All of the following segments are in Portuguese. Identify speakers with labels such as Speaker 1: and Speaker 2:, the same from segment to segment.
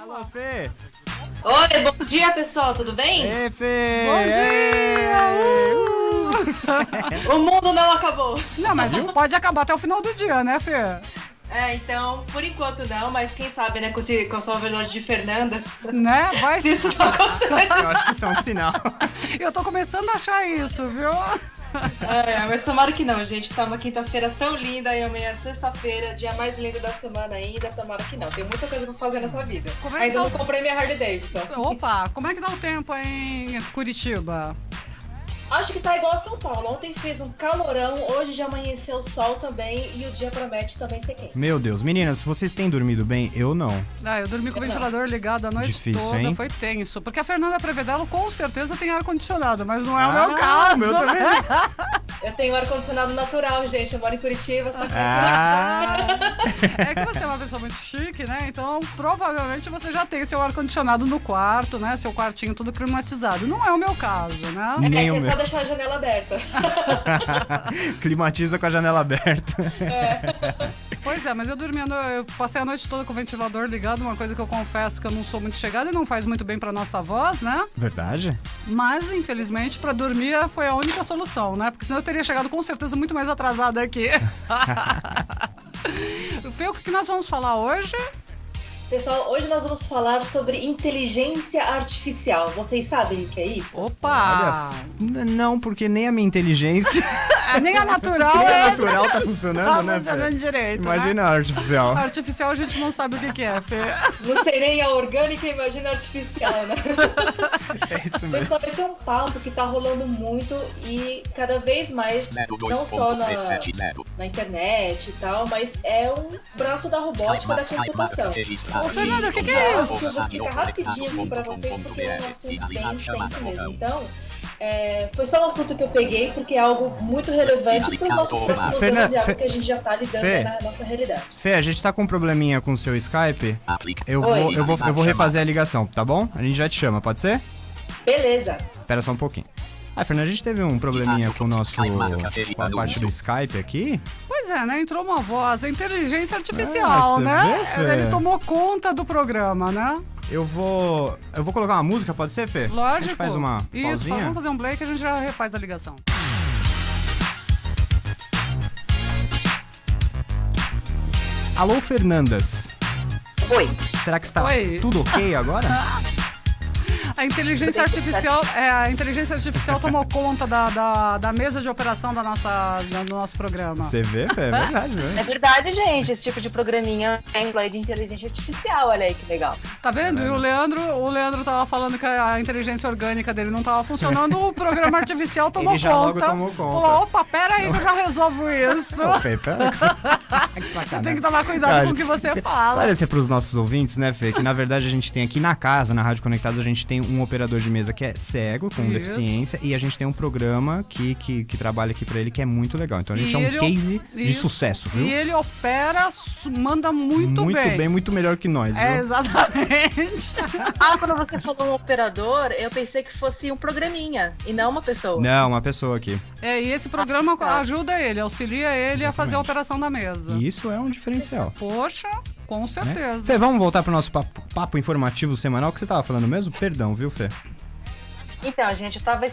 Speaker 1: Alô, Fê!
Speaker 2: Oi, bom dia, pessoal, tudo bem?
Speaker 1: Ei, Fê!
Speaker 3: Bom dia!
Speaker 2: O mundo não acabou.
Speaker 3: Não, mas pode acabar até o final do dia, né, Fê?
Speaker 2: Então, por enquanto não, mas quem sabe, né, com a salvador de Fernandas.
Speaker 3: Né? Vai
Speaker 2: Se isso não acontecer.
Speaker 1: Eu acho que isso é um sinal.
Speaker 3: Eu tô começando a achar isso, viu?
Speaker 2: Mas tomara que não, gente. Tá uma quinta-feira tão linda e amanhã é sexta-feira, dia mais lindo da semana ainda. Tomara que não. Tem muita coisa pra fazer nessa vida.
Speaker 3: Como é que
Speaker 2: Ainda
Speaker 3: tá
Speaker 2: não comprei minha Harley Davidson.
Speaker 3: Opa, como é que tá o tempo em Curitiba?
Speaker 2: Acho que tá igual a São Paulo. Ontem fez um calorão, hoje já amanheceu o sol também e o dia promete também ser quente.
Speaker 1: Meu Deus, meninas, vocês têm dormido bem? Eu não.
Speaker 3: Eu dormi com o ventilador ligado a noite
Speaker 1: Difícil,
Speaker 3: toda,
Speaker 1: hein?
Speaker 3: foi tenso. Porque a Fernanda Prevedelo com certeza tem ar-condicionado, mas não é o meu caso.
Speaker 1: O meu também.
Speaker 2: Eu tenho ar-condicionado natural, gente. Eu moro em Curitiba, só que
Speaker 3: É que você é uma pessoa muito chique, né? Então, provavelmente você já tem seu ar-condicionado no quarto, né? Seu quartinho tudo climatizado. Não é o meu caso, né?
Speaker 1: Nem o
Speaker 2: que é
Speaker 1: meu.
Speaker 2: só deixar a janela aberta.
Speaker 1: Climatiza com a janela aberta.
Speaker 3: Pois é, mas eu passei a noite toda com o ventilador ligado, uma coisa que eu confesso que eu não sou muito chegada e não faz muito bem pra nossa voz, né?
Speaker 1: Verdade?
Speaker 3: Mas, infelizmente, pra dormir foi a única solução, né? Porque senão eu teria chegado com certeza muito mais atrasada aqui. Fê, o que nós vamos falar hoje?
Speaker 2: Pessoal, hoje nós vamos falar sobre inteligência artificial. Vocês sabem o que é isso?
Speaker 3: Opa!
Speaker 1: Não, porque nem a minha inteligência,
Speaker 3: Nem a natural
Speaker 1: nem a
Speaker 3: é...
Speaker 1: natural tá funcionando,
Speaker 3: Tá
Speaker 1: né,
Speaker 3: funcionando
Speaker 1: Fê?
Speaker 3: direito,
Speaker 1: Imagina a artificial.
Speaker 3: né? Artificial a gente não sabe o que é, Fê.
Speaker 2: Não sei nem a orgânica, imagina a artificial, né?
Speaker 1: É isso mesmo.
Speaker 2: Pessoal, esse é um papo que tá rolando muito e cada vez mais, não só na internet e tal, mas é um braço da robótica da computação.
Speaker 3: Ô, Fernanda, o que é isso?
Speaker 2: Eu vou explicar rapidinho aqui pra vocês, porque é um assunto bem extenso mesmo. Então, foi só um assunto que eu peguei, porque é algo muito relevante para os nossos próximos anos e algo que a gente já tá lidando na nossa realidade.
Speaker 1: Fê, a gente tá com um probleminha com o seu Skype. Eu
Speaker 2: Oi.
Speaker 1: vou refazer a ligação, tá bom? A gente já te chama, pode ser?
Speaker 2: Beleza.
Speaker 1: Espera só um pouquinho. Fernanda, a gente teve um probleminha com com a parte do Skype aqui.
Speaker 3: Pois é, né? Entrou uma voz, a inteligência artificial,
Speaker 1: você
Speaker 3: né?
Speaker 1: vê, Fê?
Speaker 3: Ele tomou conta do programa, né?
Speaker 1: Eu vou colocar uma música, pode ser, Fê?
Speaker 3: Lógico.
Speaker 1: A gente faz uma
Speaker 3: Isso,
Speaker 1: pausinha?
Speaker 3: vamos fazer um break e a gente já refaz a ligação.
Speaker 1: Alô, Fernandas.
Speaker 2: Oi.
Speaker 1: Será que está
Speaker 3: Oi.
Speaker 1: tudo ok agora?
Speaker 3: A inteligência artificial tomou conta da mesa de operação do nosso programa.
Speaker 1: Você vê, Fê? É verdade,
Speaker 4: É
Speaker 1: né?
Speaker 4: verdade, gente. Esse tipo de programinha é de inteligência artificial. Olha aí que legal.
Speaker 3: Tá vendo? E o Leandro tava falando que a inteligência orgânica dele não tava funcionando, o programa artificial tomou
Speaker 1: Ele já logo
Speaker 3: conta.
Speaker 1: tomou conta.
Speaker 3: Falou, opa, pera aí que eu já resolvo isso.
Speaker 1: Ô, Fê, pera. Que
Speaker 3: Você
Speaker 1: sacanagem.
Speaker 3: tem que tomar cuidado
Speaker 1: Cara,
Speaker 3: com o que você
Speaker 1: cê-
Speaker 3: fala.
Speaker 1: Esclarecer pros nossos ouvintes, né, Fê, que na verdade a gente tem aqui na casa, na Rádio Conectados, a gente tem um operador de mesa que é cego, com
Speaker 3: Isso.
Speaker 1: deficiência, e a gente tem um programa que trabalha aqui pra ele que é muito legal. Então a gente
Speaker 3: E
Speaker 1: é um
Speaker 3: ele-
Speaker 1: case de
Speaker 3: Isso.
Speaker 1: sucesso, viu?
Speaker 3: E ele opera, manda muito bem.
Speaker 1: muito melhor que nós,
Speaker 3: É,
Speaker 1: viu?
Speaker 3: exatamente.
Speaker 4: Quando você falou um operador, eu pensei que fosse um programinha e não uma pessoa.
Speaker 1: Não, uma pessoa aqui.
Speaker 3: E esse programa
Speaker 4: tá.
Speaker 3: ajuda ele, auxilia ele a fazer a operação da mesa.
Speaker 1: E isso é um diferencial.
Speaker 3: Poxa, com
Speaker 1: Né?
Speaker 3: certeza.
Speaker 1: Fê, vamos voltar pro nosso papo informativo semanal que você tava falando mesmo? Perdão, viu, Fê?
Speaker 4: Então, gente, eu tava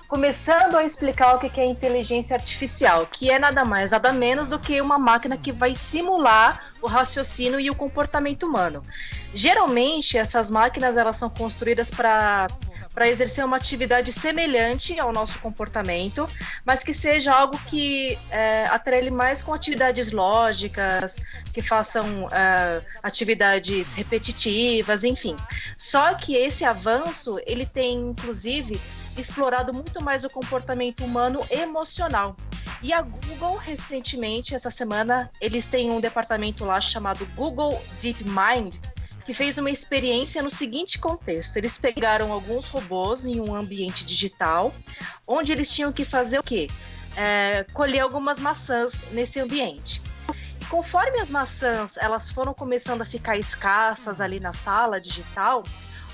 Speaker 4: começando a explicar o que é inteligência artificial, que é nada mais, nada menos do que uma máquina que vai simular o raciocínio e o comportamento humano. Geralmente, essas máquinas elas são construídas para exercer uma atividade semelhante ao nosso comportamento, mas que seja algo que atrele mais com atividades lógicas, que façam atividades repetitivas, enfim. Só que esse avanço, ele tem, inclusive, explorado muito mais o comportamento humano emocional. E a Google, recentemente, essa semana, eles têm um departamento lá chamado Google DeepMind, que fez uma experiência no seguinte contexto. Eles pegaram alguns robôs em um ambiente digital, onde eles tinham que fazer o quê? Colher algumas maçãs nesse ambiente. E conforme as maçãs elas foram começando a ficar escassas ali na sala digital,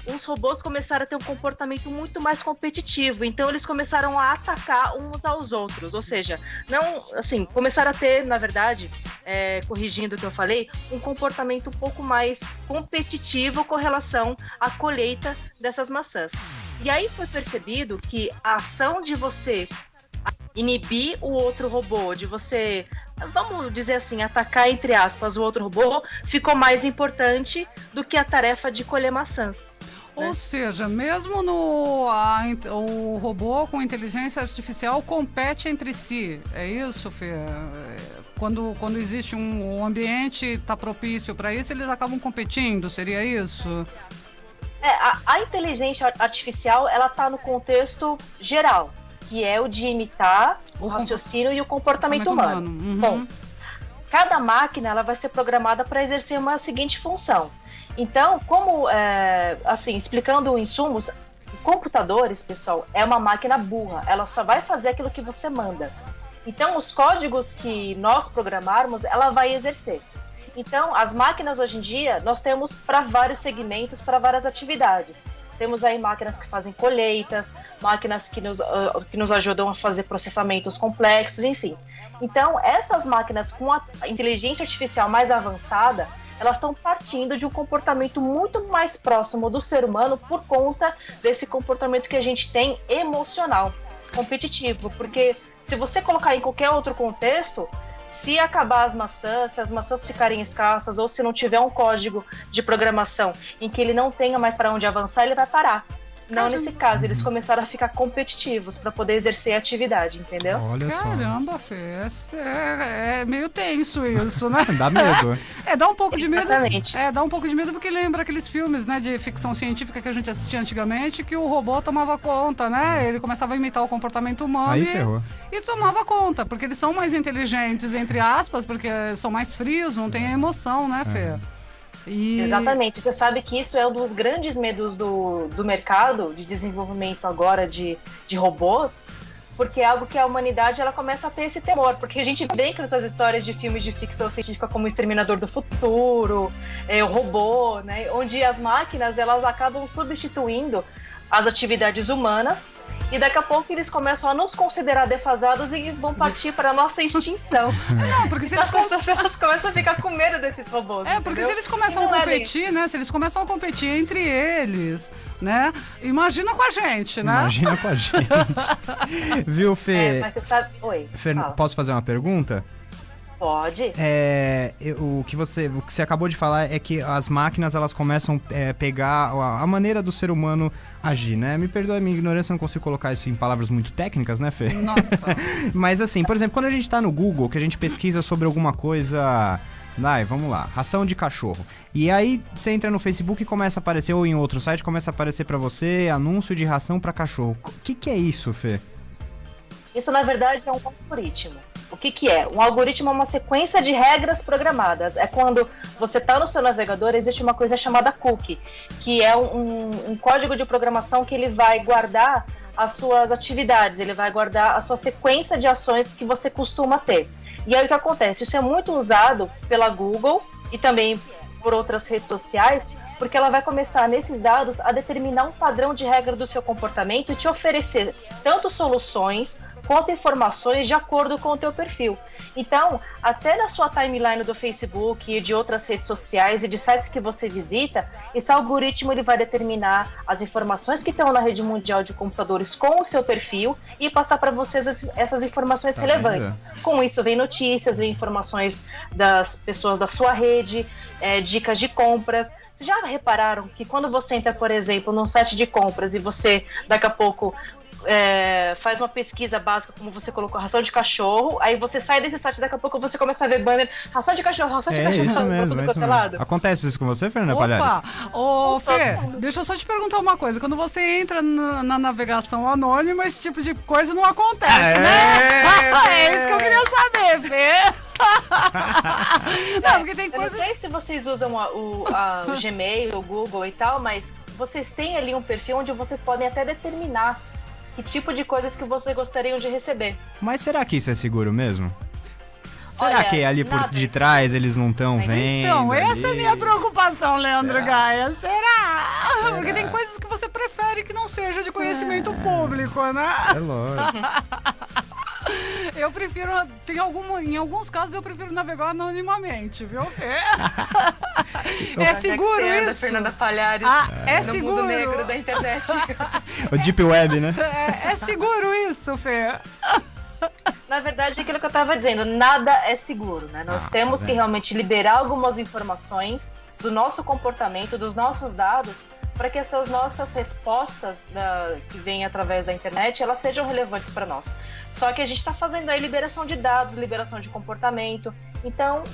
Speaker 4: os robôs começaram a ter um comportamento muito mais competitivo. Então, eles começaram a atacar uns aos outros. Ou seja, não, assim, começaram a ter, na verdade, corrigindo o que eu falei, um comportamento um pouco mais competitivo com relação à colheita dessas maçãs. E aí foi percebido que a ação de você inibir o outro robô, de você, vamos dizer assim, atacar, entre aspas, o outro robô, ficou mais importante do que a tarefa de colher maçãs.
Speaker 3: Ou seja, mesmo o robô com inteligência artificial compete entre si. É isso, Fê? Quando existe um ambiente está propício para isso, eles acabam competindo, seria isso?
Speaker 4: A inteligência artificial, ela está no contexto geral, que é o de imitar o raciocínio e o comportamento humano.
Speaker 3: Uhum.
Speaker 4: Bom, cada máquina ela vai ser programada para exercer uma seguinte função. Então, assim, explicando insumos, computadores, pessoal, é uma máquina burra. Ela só vai fazer aquilo que você manda. Então, os códigos que nós programarmos, ela vai exercer. Então, as máquinas hoje em dia, nós temos para vários segmentos, para várias atividades. Temos aí máquinas que fazem colheitas, máquinas que nos ajudam a fazer processamentos complexos, enfim. Então, essas máquinas com a inteligência artificial mais avançada, elas estão partindo de um comportamento muito mais próximo do ser humano por conta desse comportamento que a gente tem emocional, competitivo. Porque se você colocar em qualquer outro contexto, se acabar as maçãs, se as maçãs ficarem escassas ou se não tiver um código de programação em que ele não tenha mais para onde avançar, ele vai parar. Não nesse caso, eles começaram a ficar competitivos para poder exercer a atividade, entendeu?
Speaker 1: Olha só.
Speaker 3: Caramba, Fê, é meio tenso isso, né?
Speaker 1: Dá medo.
Speaker 3: Dá um pouco de medo.
Speaker 4: Exatamente.
Speaker 3: Dá um pouco de medo porque lembra aqueles filmes, né, de ficção científica que a gente assistia antigamente, que o robô tomava conta, né? Ele começava a imitar o comportamento humano
Speaker 1: Aí ferrou.
Speaker 3: e tomava conta, porque eles são mais inteligentes, entre aspas, porque são mais frios, não tem emoção, né, Fê?
Speaker 4: Exatamente, você sabe que isso é um dos grandes medos do mercado de desenvolvimento agora de robôs, porque é algo que a humanidade ela começa a ter esse temor, porque a gente vê com essas histórias de filmes de ficção científica como O Exterminador do Futuro, o Robô, né, onde as máquinas elas acabam substituindo as atividades humanas e daqui a pouco eles começam a nos considerar defasados e vão partir para a nossa extinção.
Speaker 3: Não, porque se
Speaker 4: as pessoas começam a ficar com medo desses robôs.
Speaker 3: Porque entendeu? Se eles começam a competir, né? Se eles começam a competir entre eles, né? Imagina com a gente, né?
Speaker 1: Imagina com a gente. Viu, Fê?
Speaker 4: Mas você sabe... Oi,
Speaker 1: Fê, posso fazer uma pergunta?
Speaker 4: Pode.
Speaker 1: O que você acabou de falar é que as máquinas elas começam a pegar a maneira do ser humano agir, né? Me perdoe a minha ignorância, eu não consigo colocar isso em palavras muito técnicas, né, Fê?
Speaker 3: Nossa.
Speaker 1: Mas assim, por exemplo, quando a gente tá no Google, que a gente pesquisa sobre alguma coisa... vamos lá, ração de cachorro. E aí você entra no Facebook e começa a aparecer, ou em outro site, começa a aparecer pra você anúncio de ração pra cachorro. O que é isso, Fê?
Speaker 4: Isso, na verdade, é um algoritmo. O que é? Um algoritmo é uma sequência de regras programadas. É quando você está no seu navegador, existe uma coisa chamada cookie, que é um código de programação que ele vai guardar as suas atividades, ele vai guardar a sua sequência de ações que você costuma ter. E aí o que acontece? Isso é muito usado pela Google e também por outras redes sociais, porque ela vai começar nesses dados a determinar um padrão de regra do seu comportamento e te oferecer tanto soluções quanto informações de acordo com o teu perfil. Então, até na sua timeline do Facebook e de outras redes sociais e de sites que você visita, esse algoritmo ele vai determinar as informações que estão na rede mundial de computadores com o seu perfil e passar para vocês essas informações relevantes. Com isso vem notícias, vem informações das pessoas da sua rede, dicas de compras. Vocês já repararam que quando você entra, por exemplo, num site de compras e você, daqui a pouco, faz uma pesquisa básica, como você colocou ração de cachorro, aí você sai desse site, daqui a pouco você começa a ver banner, ração de cachorro,
Speaker 1: isso mesmo, isso mesmo. Acontece isso com você, Fernanda Palhares?
Speaker 3: Ô, Fê, deixa eu só te perguntar uma coisa. Quando você entra na navegação anônima, esse tipo de coisa não acontece, né? É isso que eu queria saber, Fê. Não, porque tem coisas...
Speaker 4: Eu não sei se vocês usam o Gmail, o Google e tal, mas vocês têm ali um perfil onde vocês podem até determinar que tipo de coisas que vocês gostariam de receber.
Speaker 1: Mas será que isso é seguro mesmo? Será que ali por detrás eles não estão vendo?
Speaker 3: Então, essa é a minha preocupação, Leandro Gaia. Será? Porque tem coisas que você prefere que não seja de conhecimento público, né?
Speaker 1: É lógico.
Speaker 3: Eu prefiro, em alguns casos eu prefiro navegar anonimamente, viu, Fê? É seguro isso?
Speaker 4: Fernanda Palhares,
Speaker 3: é
Speaker 4: no
Speaker 3: seguro.
Speaker 4: mundo negro da internet.
Speaker 1: O Deep Web, né?
Speaker 3: É seguro isso, Fê?
Speaker 4: Na verdade, é aquilo que eu estava dizendo, nada é seguro, né? Nós temos que realmente liberar algumas informações do nosso comportamento, dos nossos dados, para que essas nossas respostas que vêm através da internet, elas sejam relevantes para nós. Só que a gente está fazendo aí liberação de dados, liberação de comportamento. Então,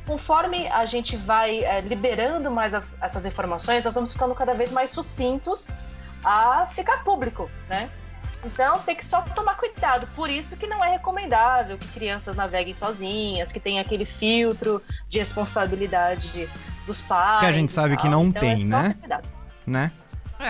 Speaker 4: conforme a gente vai liberando mais essas informações, nós vamos ficando cada vez mais sucintos a ficar público, né? Então, tem que só tomar cuidado. Por isso que não é recomendável que crianças naveguem sozinhas, que tenha aquele filtro de responsabilidade dos pais.
Speaker 1: Que a gente sabe que não
Speaker 4: então,
Speaker 1: tem, né? Né?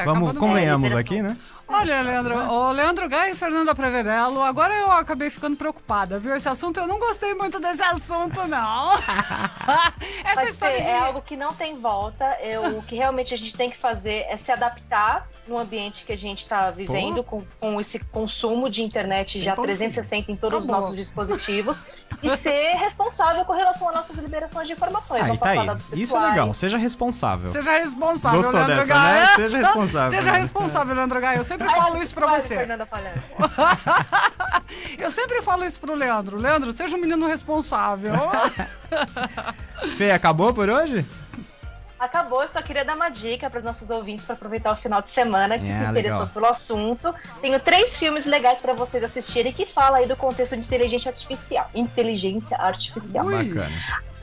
Speaker 1: Vamos, convenhamos aqui, né?
Speaker 3: Olha, Leandro, o Leandro Gay e Fernanda Prevedello, agora eu acabei ficando preocupada, viu? Esse assunto, eu não gostei muito desse assunto, não. Essa
Speaker 4: Mas,
Speaker 3: história
Speaker 4: é algo que não tem volta. O que realmente a gente tem que fazer é se adaptar no ambiente que a gente está vivendo, com esse consumo de internet já 360 em todos os nossos dispositivos, e ser responsável com relação às nossas liberações de informações. Não
Speaker 1: tá
Speaker 4: passar
Speaker 1: aí.
Speaker 4: dados pessoais.
Speaker 1: Isso é legal, seja responsável.
Speaker 3: Seja responsável,
Speaker 1: Gostou
Speaker 3: Leandro
Speaker 1: dessa,
Speaker 3: Gay?
Speaker 1: né? Seja responsável.
Speaker 3: Seja responsável, Leandro Gay. Eu sempre falo isso pra você.
Speaker 4: Fernanda Palhares.
Speaker 3: Eu sempre falo isso pro Leandro. Leandro, seja um menino responsável.
Speaker 1: Fê, acabou por hoje?
Speaker 4: Acabou, eu só queria dar uma dica para os nossos ouvintes para aproveitar o final de semana que se interessou
Speaker 1: legal.
Speaker 4: pelo assunto. Tenho 3 filmes legais para vocês assistirem que falam aí do contexto de inteligência artificial.
Speaker 1: Bacana.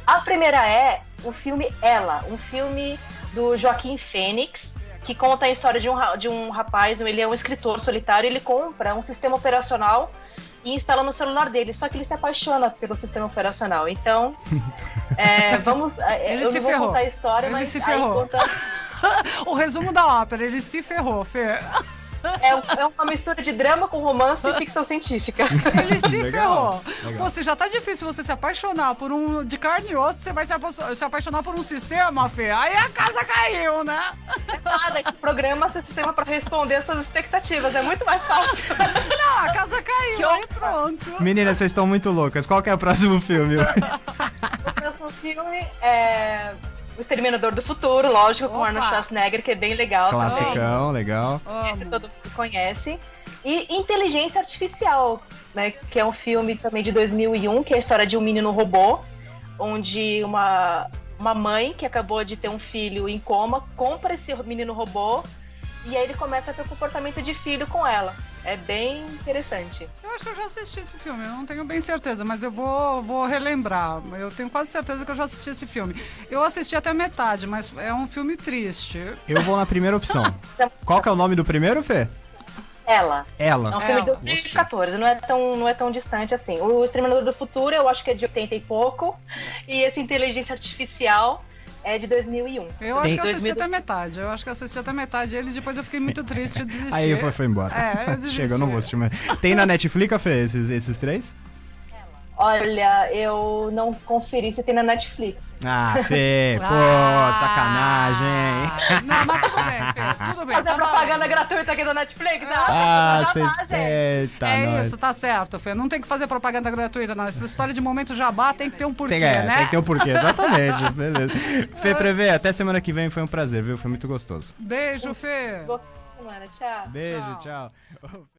Speaker 4: A primeira é o filme Ela, um filme do Joaquim Fênix, que conta a história de um rapaz, ele é um escritor solitário, ele compra um sistema operacional e instala no celular dele, só que ele se apaixona pelo sistema operacional. Então, eu não vou contar a história,
Speaker 3: ele
Speaker 4: mas
Speaker 3: se ferrou. O resumo da ópera, ele se ferrou, Fê.
Speaker 4: É uma mistura de drama com romance e ficção científica.
Speaker 3: Ele se
Speaker 1: Legal,
Speaker 3: ferrou.
Speaker 1: legal.
Speaker 3: Pô, se já tá difícil você se apaixonar por um de carne e osso, você vai se apaixonar por um sistema, Fê. Aí a casa caiu, né?
Speaker 4: Nada, esse programa, esse sistema para responder às suas expectativas, é muito mais fácil.
Speaker 3: Não, a casa caiu, aí pronto.
Speaker 1: Meninas, vocês estão muito loucas. Qual que é o próximo filme?
Speaker 4: O próximo filme é O Exterminador do Futuro, lógico, com Arnold Schwarzenegger, que é bem legal também.
Speaker 1: Classicão, legal.
Speaker 4: Esse todo mundo conhece. E Inteligência Artificial, né, que é um filme também de 2001, que é a história de um menino robô, onde uma mãe que acabou de ter um filho em coma compra esse menino robô e aí ele começa a ter um comportamento de filho com ela. É bem interessante.
Speaker 3: Eu acho que eu já assisti esse filme, eu não tenho bem certeza, mas eu vou relembrar. Eu tenho quase certeza que eu já assisti esse filme. Eu assisti até metade, mas é um filme triste.
Speaker 1: Eu vou na primeira opção. Qual que é o nome do primeiro, Fê?
Speaker 4: Ela. É um filme de
Speaker 3: Ela.
Speaker 4: 2014, não é tão distante assim. O Exterminador do Futuro eu acho que é de 80 e pouco, e esse Inteligência Artificial é de 2001.
Speaker 3: Eu acho que eu assisti até metade. Ele depois eu fiquei muito triste e desisti.
Speaker 1: Aí foi embora.
Speaker 3: Eu desisti.
Speaker 1: Chega, eu não vou assistir mais. Tem na Netflix, Fê, esses 3?
Speaker 4: Olha, eu não conferi se tem na Netflix.
Speaker 1: Ah, Fê, pô, sacanagem.
Speaker 3: Não, mas tudo bem, Fê, tudo bem.
Speaker 4: Fazer
Speaker 3: tá
Speaker 4: propaganda
Speaker 3: valendo.
Speaker 4: gratuita aqui da Netflix?
Speaker 1: Vocês... Eita, nós.
Speaker 3: Isso, tá certo, Fê. Não tem que fazer propaganda gratuita, não. Essa história de momento jabá tem que ter um porquê, né?
Speaker 1: Tem que ter um porquê, exatamente. Beleza. Fê Prevê, até semana que vem, foi um prazer, viu? Foi muito gostoso.
Speaker 3: Beijo, Fê.
Speaker 4: Boa semana, tchau.
Speaker 1: Beijo, tchau.